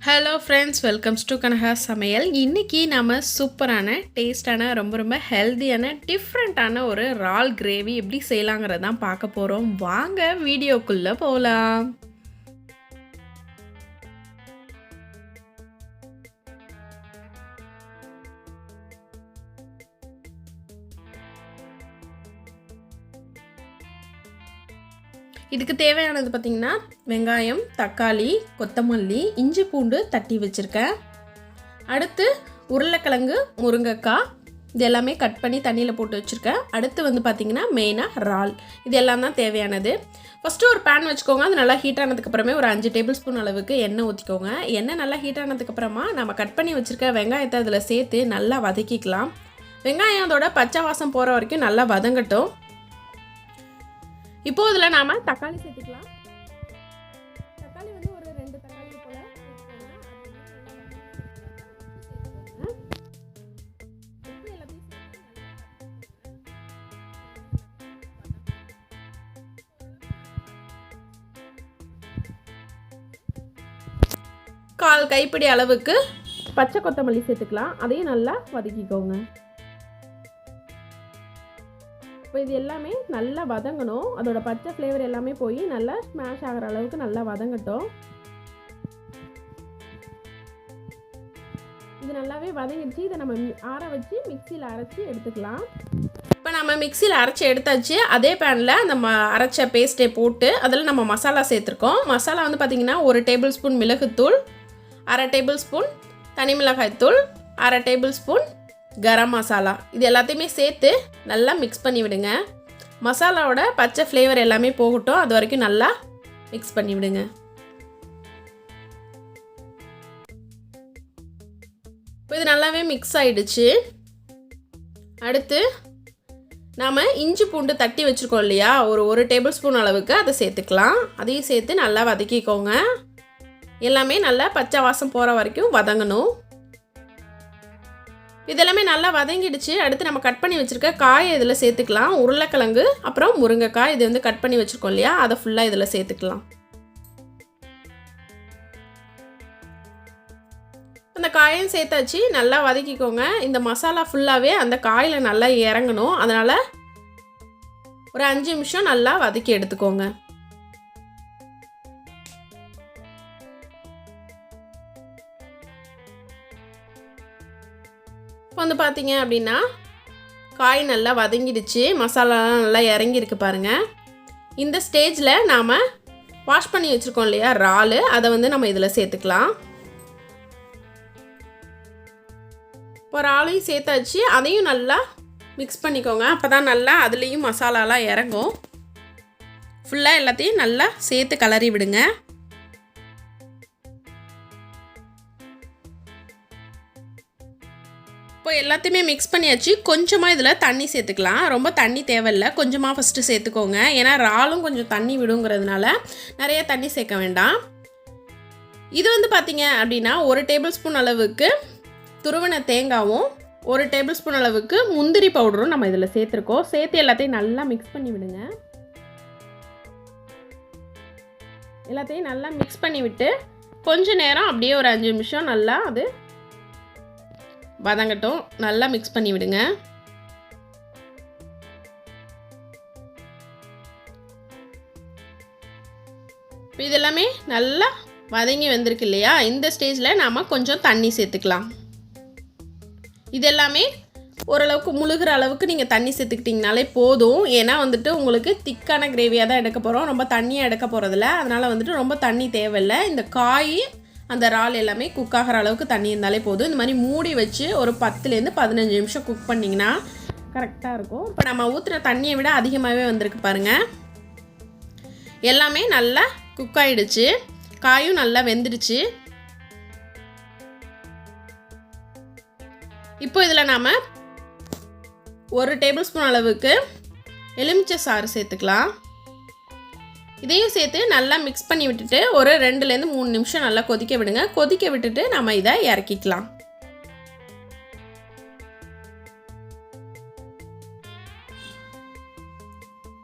Hello friends, welcomes to Kanaka சமையல். இன்றைக்கி நம்ம சூப்பரான டேஸ்டான ரொம்ப ஹெல்த்தியான டிஃப்ரெண்ட்டான ஒரு இறால் கிரேவி எப்படி செய்யலாங்கிறது தான் பார்க்க போகிறோம். வாங்க வீடியோக்குள்ளே போகலாம். இதுக்கு தேவையானது பார்த்திங்கன்னா வெங்காயம், தக்காளி, கொத்தமல்லி, இஞ்சி பூண்டு தட்டி வச்சுருக்கேன். அடுத்து உருளைக்கிழங்கு, முருங்கைக்காய் இது எல்லாமே கட் பண்ணி தண்ணியில் போட்டு வச்சுருக்கேன். அடுத்து பார்த்திங்கன்னா மெயினாக இறால், இது எல்லாம் தான் தேவையானது. ஃபஸ்ட்டு ஒரு பேன் வச்சுக்கோங்க. அது நல்லா ஹீட் ஆனதுக்கப்புறமே ஒரு 5 டேபிள் ஸ்பூன் அளவுக்கு எண்ணெய் ஊற்றிக்கோங்க. எண்ணெய் நல்லா ஹீட் ஆனதுக்கப்புறமா நம்ம கட் பண்ணி வச்சுருக்க வெங்காயத்தை அதில் சேர்த்து நல்லா வதக்கிக்கலாம். வெங்காயம் அதோட பச்சை வாசம் போகிற வரைக்கும் நல்லா வதங்கட்டும். இப்போ இதில் நாம் தக்காளி சேர்த்துக்கலாம். தக்காளி ஒரு 2 தக்காளி போல் கால் கைப்பிடி அளவுக்கு பச்சை கொத்தமல்லி சேர்த்துக்கலாம். அதையும் நல்லா வதக்கிக்கோங்க. இப்போ இது எல்லாமே நல்லா வதங்கணும். அதோட பச்சை ஃப்ளேவர் எல்லாமே போய் நல்லா ஸ்மாஷ் ஆகிற அளவுக்கு நல்லா வதங்கட்டும். இது நல்லாவே வதங்கிடுச்சு. இதை நம்ம ஆற வச்சு மிக்சியில் அரைச்சி எடுத்துக்கலாம். இப்போ நம்ம மிக்சியில் அரைச்சி எடுத்தாச்சு. அதே பேனில் நம்ம அரைச்ச பேஸ்ட்டை போட்டு அதில் நம்ம மசாலா சேர்த்துருக்கோம். மசாலா பார்த்திங்கன்னா 1 டேபிள் ஸ்பூன் மிளகுத்தூள், 1/2 டேபிள் ஸ்பூன் தனி மிளகாய்த்தூள், 1/2 டேபிள் ஸ்பூன் கரம் மசாலா, இது எல்லாத்தையுமே சேர்த்து நல்லா மிக்ஸ் பண்ணி விடுங்க. மசாலாவோட பச்சை ஃப்ளேவர் எல்லாமே போகட்டும். அது வரைக்கும் நல்லா மிக்ஸ் பண்ணி விடுங்க. இப்போ இது நல்லாவே மிக்ஸ் ஆகிடுச்சு. அடுத்து நாம் இஞ்சி பூண்டு தட்டி வச்சுருக்கோம் இல்லையா, ஒரு டேபிள் ஸ்பூன் அளவுக்கு அதை சேர்த்துக்கலாம். அதையும் சேர்த்து நல்லா வதக்கிக்கோங்க. எல்லாமே நல்லா பச்சை வாசம் போகிற வரைக்கும் வதங்கணும். இதெல்லாமே நல்லா வதங்கிடுச்சு. அடுத்து நம்ம கட் பண்ணி வச்சுருக்க காயை இதில் சேர்த்துக்கலாம். உருளைக்கிழங்கு அப்புறம் முருங்கைக்காய் இது கட் பண்ணி வச்சுருக்கோம் இல்லையா, அதை ஃபுல்லாக இதில் சேர்த்துக்கலாம். அந்த காயும் சேர்த்தாச்சு. நல்லா வதக்கிக்கோங்க. இந்த மசாலா ஃபுல்லாகவே அந்த காயில் நல்லா இறங்கணும். அதனால் ஒரு 5 நிமிஷம் நல்லா வதக்கி எடுத்துக்கோங்க. இப்போ பார்த்தீங்க அப்படின்னா காய் நல்லா வதங்கிடுச்சு. மசாலாலாம் நல்லா இறங்கியிருக்கு பாருங்கள். இந்த ஸ்டேஜில் நாம் வாஷ் பண்ணி வச்சுருக்கோம் இல்லையா இறால், அதை நம்ம இதில் சேர்த்துக்கலாம். இப்போ இறாலையும் சேர்த்தாச்சு. அதையும் நல்லா மிக்ஸ் பண்ணிக்கோங்க. அப்போ தான் நல்லா அதுலேயும் மசாலாலாம் இறங்கும். ஃபுல்லாக எல்லாத்தையும் நல்லா சேர்த்து கலரி விடுங்க. இப்போ எல்லாத்தையுமே மிக்ஸ் பண்ணியாச்சு. கொஞ்சமாக இதில் தண்ணி சேர்த்துக்கலாம். ரொம்ப தண்ணி தேவையில்லை, கொஞ்சமாக ஃபஸ்ட்டு சேர்த்துக்கோங்க. ஏன்னா இறாலும் கொஞ்சம் தண்ணி விடுங்கிறதுனால நிறைய தண்ணி சேர்க்க வேண்டாம். இது பார்த்தீங்க அப்படின்னா 1 டேபிள் ஸ்பூன் அளவுக்கு துருவன தேங்காயும் 1 டேபிள் ஸ்பூன் அளவுக்கு முந்திரி பவுடரும் நம்ம இதில் சேர்த்துருக்கோம். சேர்த்து எல்லாத்தையும் நல்லா மிக்ஸ் பண்ணி விடுங்க. எல்லாத்தையும் நல்லா மிக்ஸ் பண்ணி விட்டு கொஞ்ச நேரம் அப்படியே ஒரு 5 நிமிஷம் நல்லா அது வதங்கட்டும். நல்லா மிக்ஸ் பண்ணி விடுங்க. இப்போ இதெல்லாமே நல்லா வதங்கி வந்திருக்கு இல்லையா, இந்த ஸ்டேஜில் நாம் கொஞ்சம் தண்ணி சேர்த்துக்கலாம். இதெல்லாமே ஓரளவுக்கு முழுகிற அளவுக்கு நீங்கள் தண்ணி சேர்த்துக்கிட்டிங்கனாலே போதும். ஏன்னா உங்களுக்கு திக்கான கிரேவியாக தான் எடுக்க போகிறோம். ரொம்ப தண்ணியாக எடுக்க போகிறதில்ல. அதனால் ரொம்ப தண்ணி தேவையில்லை. இந்த காய் அந்த இறால் எல்லாமே குக் ஆகிற அளவுக்கு தண்ணி இருந்தாலே போதும். இந்த மாதிரி மூடி வச்சு ஒரு 10லேருந்து 15 நிமிஷம் குக் பண்ணிங்கன்னா கரெக்டாக இருக்கும். இப்போ நம்ம ஊற்றுன தண்ணியை விட அதிகமாகவே வந்திருக்கு பாருங்கள். எல்லாமே நல்லா குக் ஆகிடுச்சு. காயும் நல்லா வெந்துடுச்சு. இப்போ இதில் நாம் 1 டேபிள் ஸ்பூன் அளவுக்கு எலுமிச்சை சாறு சேர்த்துக்கலாம். இதையும் சேர்த்து நல்லா மிக்ஸ் பண்ணி விட்டுட்டு ஒரு 2லேருந்து 3 நிமிஷம் நல்லா கொதிக்க விடுங்க. கொதிக்க விட்டுட்டு நம்ம இதை இறக்கிக்கலாம்.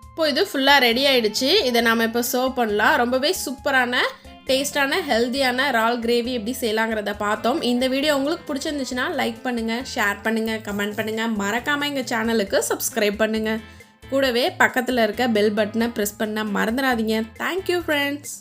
இப்போ இது ஃபுல்லாக ரெடி ஆகிடுச்சு. இதை நாம் இப்போ சர்வ் பண்ணலாம். ரொம்பவே சூப்பரான டேஸ்டான ஹெல்த்தியான இறால் கிரேவி எப்படி செய்யலாங்கிறத பார்த்தோம். இந்த வீடியோ உங்களுக்கு பிடிச்சிருந்துச்சுன்னா லைக் பண்ணுங்கள், ஷேர் பண்ணுங்கள், கமெண்ட் பண்ணுங்கள். மறக்காமல் எங்கள் சேனலுக்கு சப்ஸ்கிரைப் பண்ணுங்கள். கூடவே பக்கத்தில் இருக்க பெல் பட்டனை ப்ரெஸ் பண்ண மறந்துடாதீங்க. Thank you friends.